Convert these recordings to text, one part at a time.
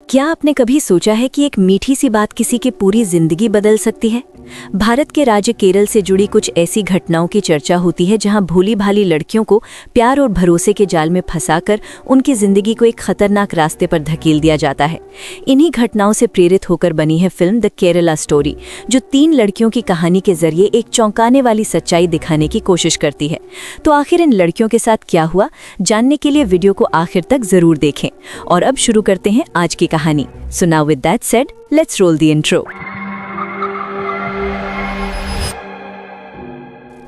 क्या आपने कभी सोचा है कि एक मीठी सी बात किसी की पूरी जिंदगी बदल सकती है? भारत के राज्य केरल से जुड़ी कुछ ऐसी घटनाओं की चर्चा होती है जहां भोली भाली लड़कियों को प्यार और भरोसे के जाल में फंसाकर उनकी जिंदगी को एक खतरनाक रास्ते पर धकेल दिया जाता है। इन्हीं घटनाओं से प्रेरित होकर बनी है फिल्म द केरला स्टोरी, जो 3 लड़कियों की कहानी के जरिए एक चौंकाने वाली सच्चाई दिखाने की कोशिश करती है। तो आखिर इन लड़कियों के साथ क्या हुआ, जानने के लिए वीडियो को आखिर तक जरूर देखें। और अब शुरू करते हैं आज की कहानी। So now with that said, let's roll the intro.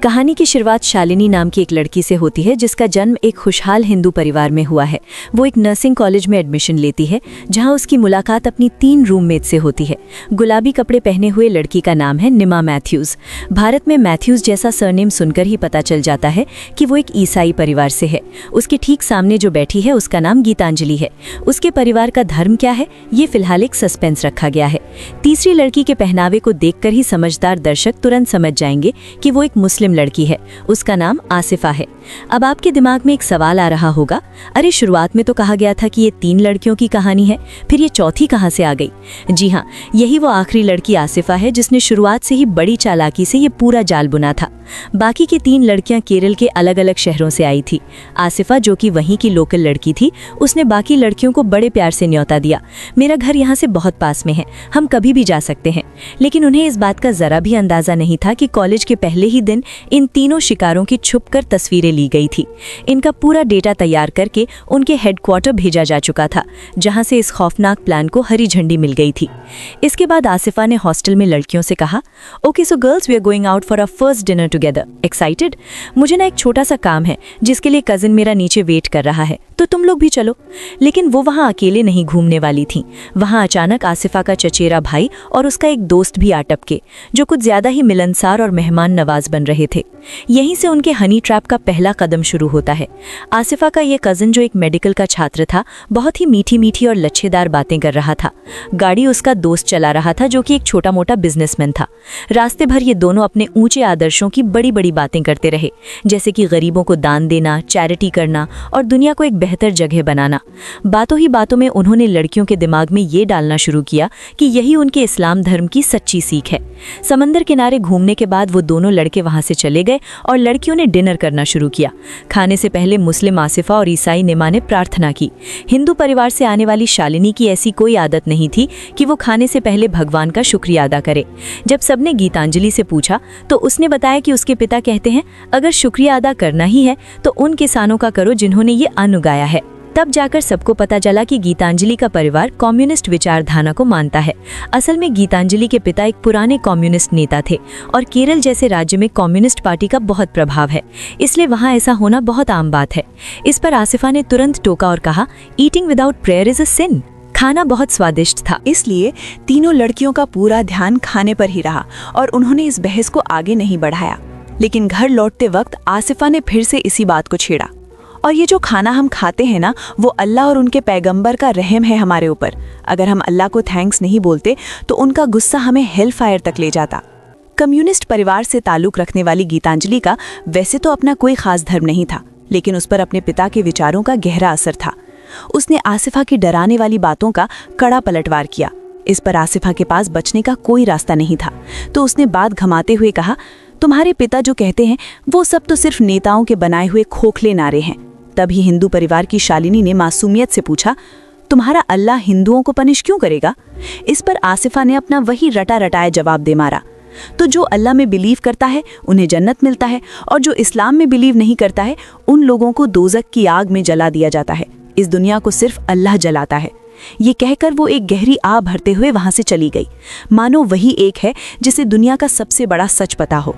कहानी की शुरुआत शालिनी नाम की एक लड़की से होती है जिसका जन्म एक खुशहाल हिंदू परिवार में हुआ है। वो एक नर्सिंग कॉलेज में एडमिशन लेती है जहां उसकी मुलाकात अपनी 3 रूममेट से होती है। गुलाबी कपड़े पहने हुए लड़की का नाम है निमा मैथ्यूज। भारत में मैथ्यूज जैसा सरनेम सुनकर ही पता चल जाता है कि वो एक ईसाई परिवार से है। उसके ठीक सामने जो बैठी है उसका नाम गीतांजलि है। उसके परिवार का धर्म क्या है, ये फिलहाल एक सस्पेंस रखा गया है। तीसरी लड़की के पहनावे को देखकर ही समझदार दर्शक तुरंत समझ जाएंगे कि वो एक मुस्लिम लड़की है। उसका नाम आसिफा है। अब आपके दिमाग में एक सवाल आ रहा होगा, अरे शुरुआत में तो कहा गया था कि ये 3 लड़कियों की कहानी है, फिर ये चौथी कहां से आ गई? जी हाँ, यही वो आखिरी लड़की आसिफा है जिसने शुरुआत से ही बड़ी चालाकी से ये पूरा जाल बुना था। बाकी की 3 लड़कियां केरल के अलग अलग शहरों से आई थी। आसिफा, जो कि वहीं की लोकल लड़की थी, उसने बाकी लड़कियों को बड़े प्यार से न्योता दिया। मेरा घर यहाँ से बहुत पास में है, हम कभी भी जा सकते हैं। लेकिन उन्हें इस बात का जरा भी अंदाजा नहीं था कि कॉलेज के पहले ही दिन इन तीनों शिकारों की छुपकर तस्वीरें ली गई थी। इनका पूरा डेटा तैयार करके उनके हेडक्वार्टर भेजा जा चुका था, जहां से इस खौफनाक प्लान को हरी झंडी मिल गई थी। इसके बाद आसिफा ने हॉस्टल में लड़कियों से कहा, okay so girls, we are going out for our first dinner together. Excited? मुझे ना एक छोटा सा काम है जिसके लिए कजिन मेरा नीचे वेट कर रहा है, तो तुम लोग भी चलो। लेकिन वो वहां अकेले नहीं घूमने वाली थी। वहां अचानक आसिफा का चचेरा भाई और उसका एक दोस्त भी आ टपके, जो कुछ ज्यादा ही मिलनसार और मेहमान नवाज बन रहे थे। यहीं से उनके हनी ट्रैप का पहला कदम शुरू होता है। आसिफा का ये कजिन, जो एक मेडिकल का छात्र था, बहुत ही मीठी मीठी और लच्छेदार बातें कर रहा था। गाड़ी उसका दोस्त चला रहा था, जो कि एक छोटा मोटा बिजनेसमैन था। रास्ते भर ये दोनों अपने ऊंचे आदर्शों की बड़ी बड़ी बातें करते रहे, जैसे कि गरीबों को दान देना, चैरिटी करना और दुनिया को एक बेहतर जगह बनाना। बातों ही बातों में उन्होंने लड़कियों के दिमाग में ये डालना शुरू किया कि यही उनके इस्लाम धर्म की सच्ची सीख है। समंदर किनारे घूमने के बाद वो दोनों लड़के वहां से चले गए और लड़कियों ने डिनर करना शुरू किया। खाने से पहले मुस्लिम आसिफा और ईसाई निमा ने प्रार्थना की। हिंदू परिवार से आने वाली शालिनी की ऐसी कोई आदत नहीं थी कि वो खाने से पहले भगवान का शुक्रिया अदा करे। जब सबने गीतांजलि से पूछा तो उसने बताया कि उसके पिता कहते हैं, अगर शुक्रिया अदा करना ही है तो उन किसानों का करो जिन्होंने ये अन्न उगाया है। तब जाकर सबको पता चला कि गीतांजलि का परिवार कम्युनिस्ट विचारधारा को मानता है। असल में गीतांजलि के पिता एक पुराने कम्युनिस्ट नेता थे और केरल जैसे राज्य में कम्युनिस्ट पार्टी का बहुत प्रभाव है, इसलिए वहाँ ऐसा होना बहुत आम बात है। इस पर आसिफा ने तुरंत टोका और कहा, eating without prayer is a sin. खाना बहुत स्वादिष्ट था, इसलिए तीनों लड़कियों का पूरा ध्यान खाने पर ही रहा और उन्होंने इस बहस को आगे नहीं बढ़ाया। लेकिन घर लौटते वक्त आसिफा ने फिर से इसी बात को छेड़ा, और ये जो खाना हम खाते हैं ना, वो अल्लाह और उनके पैगंबर का रहम है हमारे ऊपर। अगर हम अल्लाह को थैंक्स नहीं बोलते तो उनका गुस्सा हमें हेल फायर तक ले जाता। कम्युनिस्ट परिवार से ताल्लुक रखने वाली गीतांजलि का वैसे तो अपना कोई खास धर्म नहीं था, लेकिन उस पर अपने पिता के विचारों का गहरा असर था। उसने आसिफा की डराने वाली बातों का कड़ा पलटवार किया। इस पर आसिफा के पास बचने का कोई रास्ता नहीं था, तो उसने बात घमाते हुए कहा, तुम्हारे पिता जो कहते हैं वो सब तो सिर्फ नेताओं के बनाए हुए खोखले नारे हैं। तभी हिंदू परिवार की शालिनी ने मासूमियत से पूछा, तुम्हारा अल्लाह हिंदुओं को पनिश क्यों करेगा? इस पर आसिफा ने अपना वही रटा रटाया जवाब दे मारा, तो जो अल्लाह में बिलीव करता है उन्हें जन्नत मिलता है, और जो इस्लाम में बिलीव नहीं करता है उन लोगों को दोज़ख की आग में जला दिया जाता है। इस दुनिया को सिर्फ अल्लाह जलाता है। ये कहकर वो एक गहरी आह भरते हुए वहां से चली गई, मानो वही एक है जिसे दुनिया का सबसे बड़ा सच पता हो।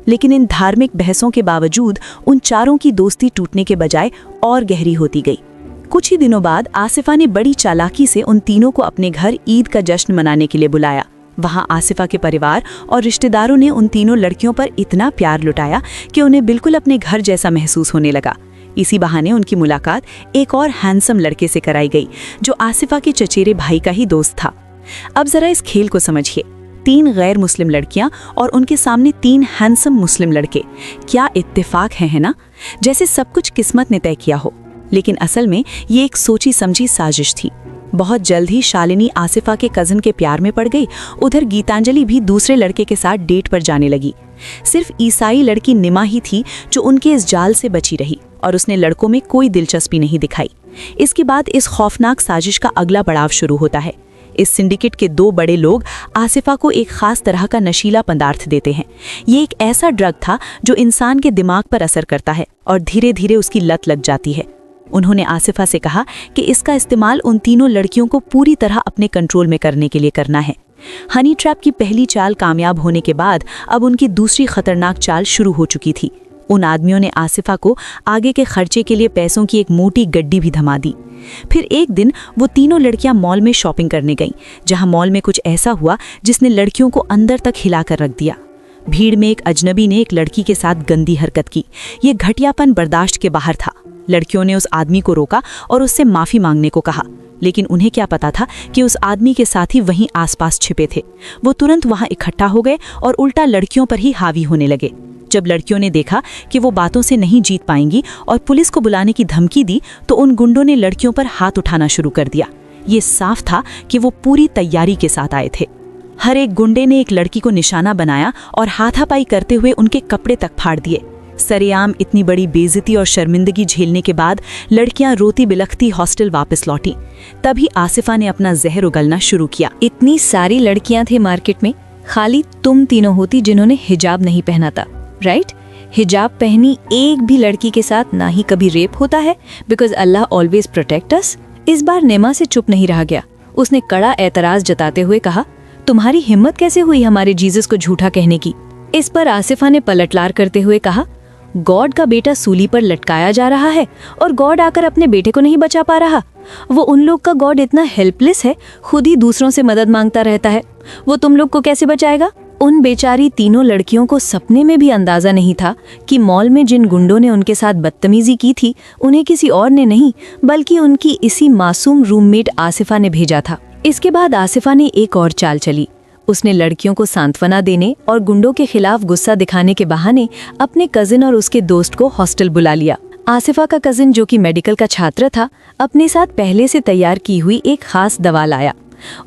लेकिन इन धार्मिक बहसों के बावजूद उन चारों की दोस्ती टूटने के बजाय और गहरी होती गई। कुछ ही दिनों बाद आसिफा ने बड़ी चालाकी से उन तीनों को अपने घर ईद का जश्न मनाने के लिए बुलाया। वहां आसिफा के परिवार और रिश्तेदारों ने उन तीनों लड़कियों पर इतना प्यार लुटाया कि उन्हें बिल्कुल अपने घर जैसा महसूस होने लगा। इसी बहाने उनकी मुलाकात एक और हैंडसम लड़के से कराई गई, जो आसिफा के चचेरे भाई का ही दोस्त था। अब जरा इस खेल को समझिए, 3 गैर मुस्लिम लड़कियां और उनके सामने 3 हैंडसम मुस्लिम लड़के। क्या इत्तेफाक है ना? जैसे सब कुछ किस्मत ने तय किया हो। लेकिन असल में ये एक सोची समझी साजिश थी। बहुत जल्द ही शालिनी आसिफा के कजिन के प्यार में पड़ गई। उधर गीतांजलि भी दूसरे लड़के के साथ डेट पर जाने लगी। सिर्फ ईसाई लड़की निमा ही थी जो उनके इस जाल से बची रही और उसने लड़कों में कोई दिलचस्पी नहीं दिखाई। इसके बाद इस खौफनाक साजिश का अगला पड़ाव शुरू होता है। इस सिंडिकेट के 2 बड़े लोग आसिफा को एक खास तरह का नशीला पदार्थ देते हैं। ये एक ऐसा ड्रग था जो इंसान के दिमाग पर असर करता है और धीरे धीरे उसकी लत लग जाती है। उन्होंने आसिफा से कहा कि इसका इस्तेमाल उन तीनों लड़कियों को पूरी तरह अपने कंट्रोल में करने के लिए करना है। हनी ट्रैप की पहली चाल कामयाब होने के बाद अब उनकी दूसरी खतरनाक चाल शुरू हो चुकी थी। उन आदमियों ने आसिफा को आगे के खर्चे के लिए पैसों की एक मोटी गड्डी भी थमा दी। फिर एक दिन वो तीनों लड़कियां मॉल में शॉपिंग करने गईं, जहां मॉल में कुछ ऐसा हुआ जिसने लड़कियों को अंदर तक हिलाकर रख दिया। भीड़ में एक अजनबी ने एक लड़की के साथ गंदी हरकत की। ये घटियापन बर्दाश्त के बाहर था। लड़कियों ने उस आदमी को रोका और उससे माफी मांगने को कहा, लेकिन उन्हें क्या पता था कि उस आदमी के साथी वहीं आसपास छिपे थे। वो तुरंत वहां इकट्ठा हो गए और उल्टा लड़कियों पर ही हावी होने लगे। जब लड़कियों ने देखा कि वो बातों से नहीं जीत पाएंगी और पुलिस को बुलाने की धमकी दी, तो उन गुंडों ने लड़कियों पर हाथ उठाना शुरू कर दिया। ये साफ था कि वो पूरी तैयारी के साथ आए थे। हर एक गुंडे ने एक लड़की को निशाना बनाया और हाथापाई करते हुए उनके कपड़े तक फाड़ दिए। सरेआम इतनी बड़ी बेइज्जती और शर्मिंदगी झेलने के बाद लड़कियां रोती बिलखती हॉस्टल वापस लौटी। तभी आसिफा ने अपना जहर उगलना शुरू किया। इतनी सारी लड़कियां थी मार्केट में, खाली तुम तीनों होती जिन्होंने हिजाब नहीं पहना था, राइट? हिजाब पहनी एक भी लड़की के साथ ना ही कभी रेप होता है, because Allah always protect us. इस बार नेमा से चुप नहीं रहा गया। उसने कड़ा एतराज जताते हुए कहा, तुम्हारी हिम्मत कैसे हुई हमारे जीसस को झूठा कहने की? इस पर आसिफा ने पलटलार करते हुए कहा, गॉड का बेटा सूली पर लटकाया जा रहा है और गॉड आकर अपने बेटे को नहीं बचा पा रहा। वो उन लोग का गॉड इतना हेल्पलेस है, खुद ही दूसरों से मदद मांगता रहता है। वो तुम लोग को कैसे बचाएगा? उन बेचारी तीनों लड़कियों को सपने में भी अंदाजा नहीं था कि मॉल में जिन गुंडों ने उनके साथ बदतमीजी की थी, उन्हें किसी और ने नहीं बल्कि उनकी इसी मासूम रूममेट आसिफा ने भेजा था। इसके बाद आसिफा ने एक और चाल चली। उसने लड़कियों को सांत्वना देने और गुंडों के खिलाफ गुस्सा दिखाने के बहाने अपने कजिन और उसके दोस्त को हॉस्टल बुला लिया। आसिफा का कजिन, जो कि मेडिकल का छात्र था, अपने साथ पहले से तैयार की हुई एक खास दवा लाया।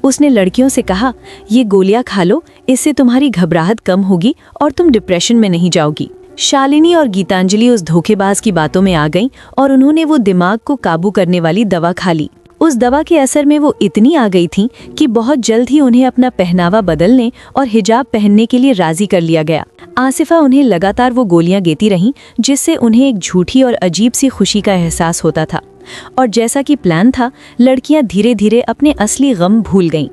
उसने लड़कियों से कहा, ये गोलियां खा लो, इससे तुम्हारी घबराहट कम होगी और तुम डिप्रेशन में नहीं जाओगी। शालिनी और गीतांजलि उस धोखेबाज की बातों में आ गईं और उन्होंने वो दिमाग को काबू करने वाली दवा खा ली। उस दवा के असर में वो इतनी आ गई थीं कि बहुत जल्द ही उन्हें अपना पहनावा बदलने और हिजाब पहनने के लिए राजी कर लिया गया। आसिफा उन्हें लगातार वो गोलियां देती रहीं, जिससे उन्हें एक झूठी और अजीब सी खुशी का एहसास होता था। और जैसा कि प्लान था, लड़कियां धीरे धीरे अपने असली गम भूल गईं।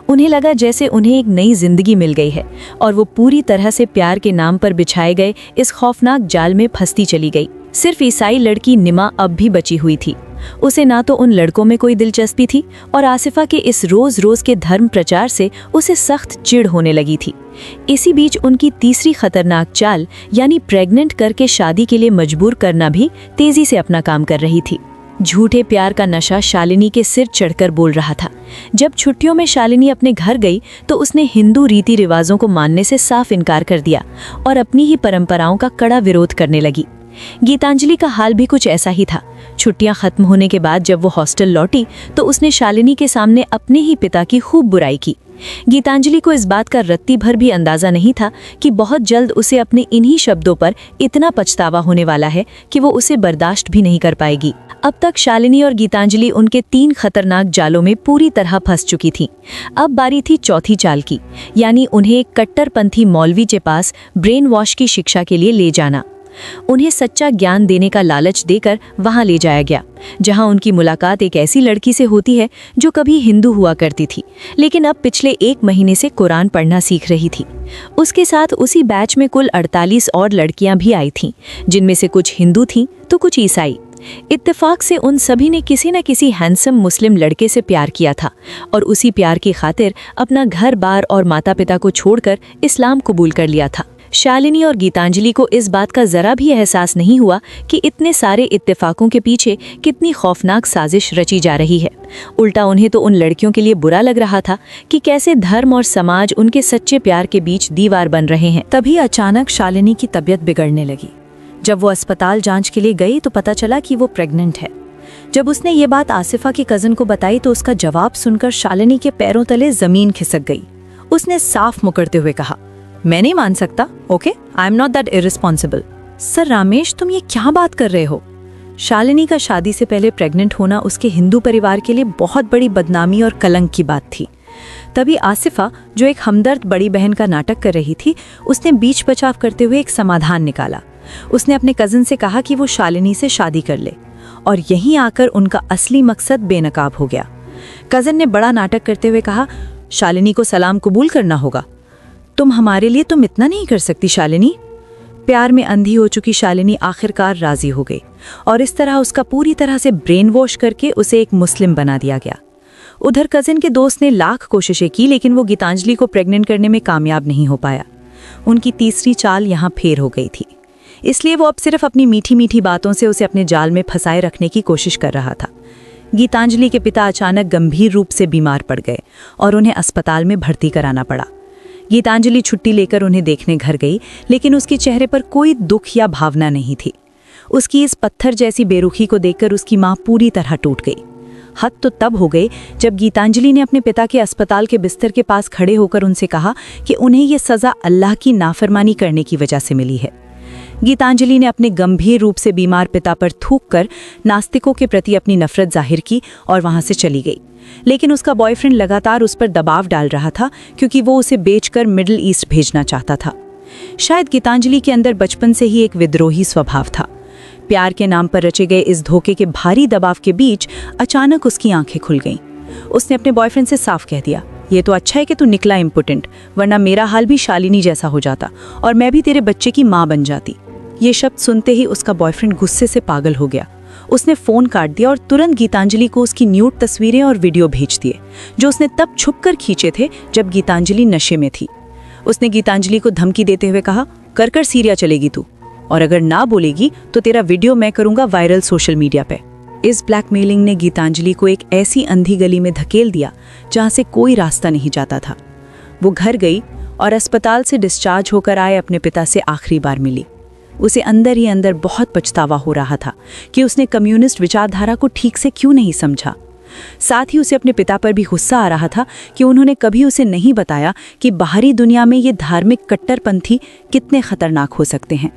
उन्हें लगा जैसे उन्हें एक नई जिंदगी मिल गई है और वो पूरी तरह से प्यार के नाम पर बिछाए गए इस खौफनाक जाल में फंसती चली गई। सिर्फ ईसाई लड़की निमा अब भी बची हुई थी। उसे ना तो उन लड़कों में कोई दिलचस्पी थी और आसिफा के इस रोज रोज के धर्म प्रचार से उसे सख्त चिढ़ होने लगी थी। इसी बीच उनकी तीसरी खतरनाक चाल, यानी प्रेग्नेंट करके शादी के लिए मजबूर करना, भी तेजी से अपना काम कर रही थी। झूठे प्यार का नशा शालिनी के सिर चढ़कर बोल रहा था। जब छुट्टियों में शालिनी अपने घर गई तो उसने हिंदू रीति रिवाजों को मानने से साफ इनकार कर दिया और अपनी ही परंपराओं का कड़ा विरोध करने लगी। गीतांजलि का हाल भी कुछ ऐसा ही था। छुट्टियां खत्म होने के बाद जब वो हॉस्टल लौटी तो उसने शालिनी के सामने अपने ही पिता की खूब बुराई की। गीतांजलि को इस बात का रत्ती भर भी अंदाजा नहीं था कि बहुत जल्द उसे अपने इन्हीं शब्दों पर इतना पछतावा होने वाला है कि वो उसे बर्दाश्त भी नहीं कर पाएगी। अब तक शालिनी और गीतांजलि उनके 3 खतरनाक जालों में पूरी तरह फंस चुकी थीं। अब बारी थी चौथी चाल की, यानी उन्हें एक कट्टरपंथी मौलवी के पास ब्रेन वॉश की शिक्षा के लिए ले जाना। उन्हें सच्चा ज्ञान देने का लालच देकर वहां ले जाया गया, जहां उनकी मुलाकात एक ऐसी लड़की से होती है जो कभी हिंदू हुआ करती थी, लेकिन अब पिछले 1 महीने से कुरान पढ़ना सीख रही थी। उसके साथ उसी बैच में कुल 48 और लड़कियां भी आई थीं, जिनमें से कुछ हिंदू थीं तो कुछ ईसाई। इत्तेफाक से उन सभी ने किसी न किसी हैंडसम मुस्लिम लड़के से प्यार किया था और उसी प्यार की खातिर अपना घर बार और माता पिता को छोड़कर इस्लाम कबूल कर लिया था। शालिनी और गीतांजलि को इस बात का जरा भी एहसास नहीं हुआ कि इतने सारे इत्तेफाकों के पीछे कितनी खौफनाक साजिश रची जा रही है। उल्टा उन्हें तो उन लड़कियों के लिए बुरा लग रहा था कि कैसे धर्म और समाज उनके सच्चे प्यार के बीच दीवार बन रहे हैं। तभी अचानक शालिनी की तबीयत बिगड़ने लगी। जब वो अस्पताल जांच के लिए गई तो पता चला कि वो प्रेग्नेंट है। जब उसने ये बात आसिफा की कज़न को बताई तो उसका जवाब सुनकर शालिनी के पैरों तले ज़मीन खिसक गई। उसने साफ मुकरते हुए कहा, मैं नहीं मान सकता, okay, I am not that irresponsible. Sir Ramesh, तुम ये क्या बात कर रहे हो? शालिनी का शादी से पहले प्रेग्नेंट होना उसके हिंदू परिवार के लिए बहुत बड़ी बदनामी और कलंक की बात थी। तभी आसिफा, जो एक हमदर्द बड़ी बहन का नाटक कर रही थी, उसने बीच बचाव करते हुए एक समाधान निकाला। उसने अपने कज़न से कहा कि वो शालिनी से शादी कर ले, और यहीं आकर उनका असली मकसद बेनकाब हो गया। कज़न ने बड़ा नाटक करते हुए कहा, शालिनी को सलाम कबूल करना होगा। तुम हमारे लिए तुम इतना नहीं कर सकती शालिनी। प्यार में अंधी हो चुकी शालिनी आखिरकार राजी हो गई, और इस तरह उसका पूरी तरह से ब्रेन वॉश करके उसे एक मुस्लिम बना दिया गया। उधर कज़न के दोस्त ने लाख कोशिशें की, लेकिन वो गीतांजलि को प्रेग्नेंट करने में कामयाब नहीं हो पाया। उनकी तीसरी चाल यहाँ फेर हो गई थी, इसलिए वो अब सिर्फ अपनी मीठी मीठी बातों से उसे अपने जाल में फंसाए रखने की कोशिश कर रहा था। गीतांजलि के पिता अचानक गंभीर रूप से बीमार पड़ गए और उन्हें अस्पताल में भर्ती कराना पड़ा। गीतांजलि छुट्टी लेकर उन्हें देखने घर गई, लेकिन उसके चेहरे पर कोई दुख या भावना नहीं थी। उसकी इस पत्थर जैसी बेरुखी को देखकर उसकी माँ पूरी तरह टूट गई। हद तो तब हो गई जब गीतांजलि ने अपने पिता के अस्पताल के बिस्तर के पास खड़े होकर उनसे कहा कि उन्हें ये सज़ा अल्लाह की नाफरमानी करने की वजह से मिली है। गीतांजलि ने अपने गंभीर रूप से बीमार पिता पर थूककर नास्तिकों के प्रति अपनी नफरत जाहिर की और वहां से चली गई। लेकिन उसका बॉयफ्रेंड लगातार उस पर दबाव डाल रहा था, क्योंकि वो उसे बेचकर मिडिल ईस्ट भेजना चाहता था। शायद गीतांजलि के अंदर बचपन से ही एक विद्रोही स्वभाव था। प्यार के नाम पर रचे गए इस धोखे के भारी दबाव के बीच अचानक उसकी आंखें खुल गईं। उसने अपने बॉयफ्रेंड से साफ कह दिया, ये तो अच्छा है कि तू निकला इम्पोर्टेंट, वरना मेरा हाल भी शालिनी जैसा हो जाता और मैं भी तेरे बच्चे की माँ बन जाती। ये शब्द सुनते ही उसका बॉयफ्रेंड गुस्से से पागल हो गया। उसने फ़ोन काट दिया और तुरंत गीतांजलि को उसकी न्यूड तस्वीरें और वीडियो भेज दिए, जो उसने तब छुपकर खींचे थे जब गीतांजलि नशे में थी। उसने गीतांजलि को धमकी देते हुए कहा, कर कर सीरिया चलेगी तू, और अगर ना बोलेगी तो तेरा वीडियो मैं करूंगा वायरल सोशल मीडिया पे। इस ब्लैकमेलिंग ने गीतांजलि को एक ऐसी अंधी गली में धकेल दिया जहां से कोई रास्ता नहीं जाता था। वो घर गई और अस्पताल से डिस्चार्ज होकर आए अपने पिता से आखिरी बार मिली। उसे अंदर ही अंदर बहुत पछतावा हो रहा था कि उसने कम्युनिस्ट विचारधारा को ठीक से क्यों नहीं समझा। साथ ही उसे अपने पिता पर भी गुस्सा आ रहा था कि उन्होंने कभी उसे नहीं बताया कि बाहरी दुनिया में ये धार्मिक कट्टरपंथी कितने खतरनाक हो सकते हैं।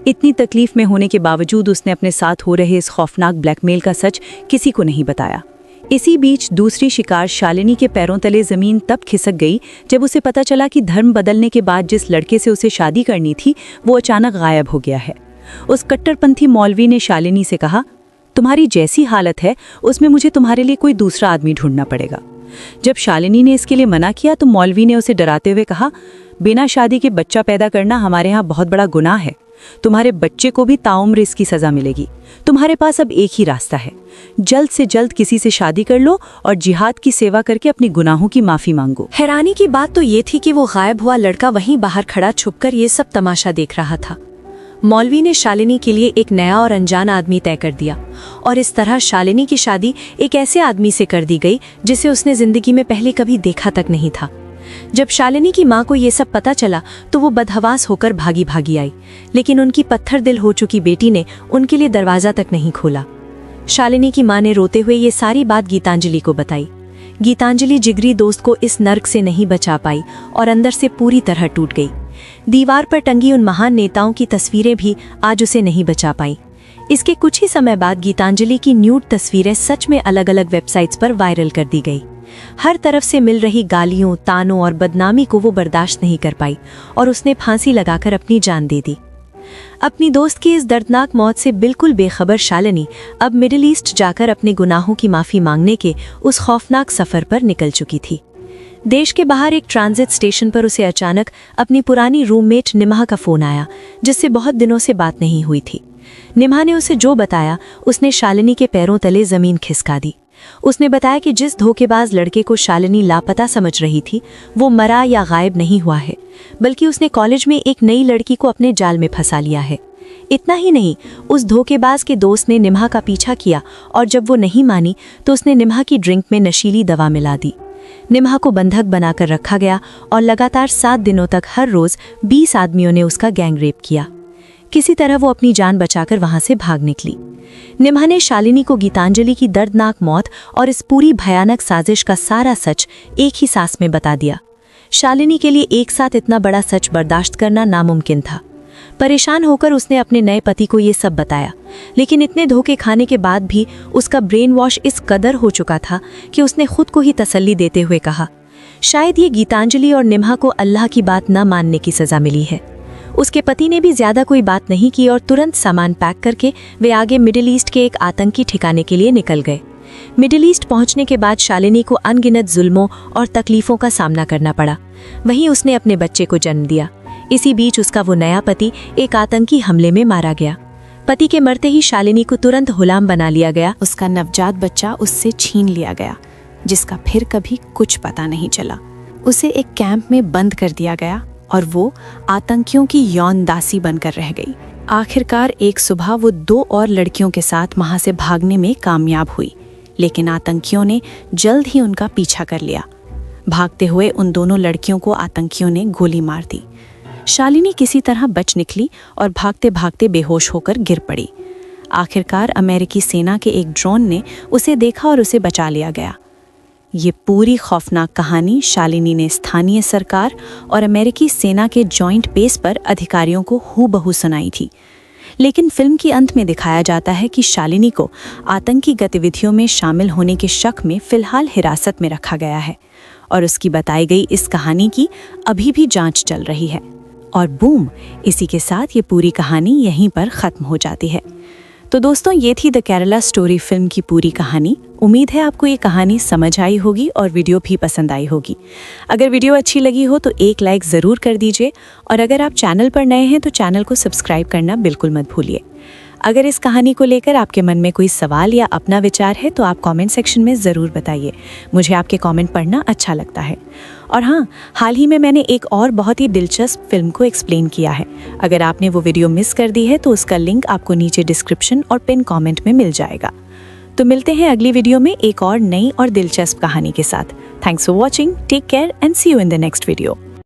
इतनी तकलीफ में होने के बावजूद उसने अपने साथ हो रहे इस खौफनाक ब्लैकमेल का सच किसी को नहीं बताया। इसी बीच दूसरी शिकार शालिनी के पैरों तले जमीन तब खिसक गई जब उसे पता चला कि धर्म बदलने के बाद जिस लड़के से उसे शादी करनी थी वो अचानक गायब हो गया है। उस कट्टरपंथी मौलवी ने शालिनी से कहा, तुम्हारी जैसी हालत है उसमें मुझे तुम्हारे लिए कोई दूसरा आदमी ढूंढना पड़ेगा। जब शालिनी ने इसके लिए मना किया तो मौलवी ने उसे डराते हुए कहा, बिना शादी के बच्चा पैदा करना हमारे यहाँ बहुत बड़ा गुनाह है। तुम्हारे बच्चे को भी ताउम्र इसकी सजा मिलेगी। तुम्हारे पास अब एक ही रास्ता है, जल्द से जल्द किसी से शादी कर लो और जिहाद की सेवा करके अपनी गुनाहों की माफी मांगो। हैरानी की बात तो ये थी कि वो गायब हुआ लड़का वहीं बाहर खड़ा छुपकर ये सब तमाशा देख रहा था। मौलवी ने शालिनी के लिए एक नया और अनजान आदमी तय कर दिया, और इस तरह शालिनी की शादी एक ऐसे आदमी से कर दी गई जिसे उसने जिंदगी में पहले कभी देखा तक नहीं था। जब शालिनी की माँ को ये सब पता चला तो वो बदहवास होकर भागी भागी आई, लेकिन उनकी पत्थर दिल हो चुकी बेटी ने उनके लिए दरवाजा तक नहीं खोला। शालिनी की माँ ने रोते हुए ये सारी बात गीतांजलि को बताई। गीतांजलि जिगरी दोस्त को इस नर्क से नहीं बचा पाई और अंदर से पूरी तरह टूट गई। दीवार पर टंगी उन महान नेताओं की तस्वीरें भी आज उसे नहीं बचा पाई। इसके कुछ ही समय बाद गीतांजलि की न्यूड तस्वीरें सच में अलग अलग वेबसाइट्स पर वायरल कर दी गई। हर तरफ से मिल रही गालियों, तानों और बदनामी को वो बर्दाश्त नहीं कर पाई और उसने फांसी लगाकर अपनी जान दे दी। अपनी दोस्त की इस दर्दनाक मौत से बिल्कुल बेखबर शालिनी अब मिडिल ईस्ट जाकर अपने गुनाहों की माफी मांगने के उस खौफनाक सफर पर निकल चुकी थी। देश के बाहर एक ट्रांजिट स्टेशन पर उसे अचानक अपनी पुरानी रूममेट निमहा का फोन आया, जिससे बहुत दिनों से बात नहीं हुई थी। निमहा ने उसे जो बताया उसने शालिनी के पैरों तले जमीन खिसका दी। उसने बताया कि जिस धोखेबाज लड़के को शालिनी लापता समझ रही थी वो मरा या गायब नहीं हुआ है, बल्कि उसने कॉलेज में एक नई लड़की को अपने जाल में फंसा लिया है। इतना ही नहीं, उस धोखेबाज के दोस्त ने निमहा का पीछा किया और जब वो नहीं मानी तो उसने निमहा की ड्रिंक में नशीली दवा मिला दी। निमहा को बंधक बनाकर रखा गया और लगातार 7 दिनों तक हर रोज 20 आदमियों ने उसका गैंग रेप किया। किसी तरह वो अपनी जान बचाकर वहां से भाग निकली। निम्हा ने शालिनी को गीतांजलि की दर्दनाक मौत और इस पूरी भयानक साजिश का सारा सच एक ही सांस में बता दिया। शालिनी के लिए एक साथ इतना बड़ा सच बर्दाश्त करना नामुमकिन था। परेशान होकर उसने अपने नए पति को ये सब बताया, लेकिन इतने धोखे खाने के बाद भी उसका ब्रेन वॉश इस कदर हो चुका था कि उसने खुद को ही तसल्ली देते हुए कहा, शायद ये गीतांजलि और निम्हा को अल्लाह की बात न मानने की सज़ा मिली है। उसके पति ने भी ज्यादा कोई बात नहीं की और तुरंत सामान पैक करके वे आगे मिडिल ईस्ट के एक आतंकी ठिकाने के लिए निकल गए। मिडिल ईस्ट पहुंचने के बाद शालिनी को अनगिनत जुल्मों और तकलीफों का सामना करना पड़ा। वहीं उसने अपने बच्चे को जन्म दिया। इसी बीच उसका वो नया पति एक आतंकी हमले में मारा गया। पति के मरते ही शालिनी को तुरंत गुलाम बना लिया गया। उसका नवजात बच्चा उससे छीन लिया गया, जिसका फिर कभी कुछ पता नहीं चला। उसे एक कैंप में बंद कर दिया गया और वो आतंकियों की यौन दासी बनकर रह गई। आखिरकार एक सुबह वो 2 और लड़कियों के साथ वहां से भागने में कामयाब हुई, लेकिन आतंकियों ने जल्द ही उनका पीछा कर लिया। भागते हुए उन दोनों लड़कियों को आतंकियों ने गोली मार दी। शालिनी किसी तरह बच निकली और भागते भागते बेहोश होकर गिर पड़ी। आखिरकार अमेरिकी सेना के एक ड्रोन ने उसे देखा और उसे बचा लिया गया। ये पूरी खौफनाक कहानी शालिनी ने स्थानीय सरकार और अमेरिकी सेना के जॉइंट बेस पर अधिकारियों को हूबहू सुनाई थी। लेकिन फिल्म के अंत में दिखाया जाता है कि शालिनी को आतंकी गतिविधियों में शामिल होने के शक में फिलहाल हिरासत में रखा गया है और उसकी बताई गई इस कहानी की अभी भी जांच चल रही है। और बूम, इसी के साथ ये पूरी कहानी यहीं पर ख़त्म हो जाती है। तो दोस्तों, ये थी द केरला स्टोरी फिल्म की पूरी कहानी। उम्मीद है आपको ये कहानी समझ आई होगी और वीडियो भी पसंद आई होगी। अगर वीडियो अच्छी लगी हो तो एक लाइक ज़रूर कर दीजिए और अगर आप चैनल पर नए हैं तो चैनल को सब्सक्राइब करना बिल्कुल मत भूलिए। अगर इस कहानी को लेकर आपके मन में कोई सवाल या अपना विचार है तो आप कमेंट सेक्शन में ज़रूर बताइए। मुझे आपके कमेंट पढ़ना अच्छा लगता है। और हाँ, हाल ही में मैंने एक और बहुत ही दिलचस्प फिल्म को एक्सप्लेन किया है। अगर आपने वो वीडियो मिस कर दी है तो उसका लिंक आपको नीचे डिस्क्रिप्शन और पिन कमेंट में मिल जाएगा। तो मिलते हैं अगली वीडियो में एक और नई और दिलचस्प कहानी के साथ। Thanks for watching, take care and see you in the next video.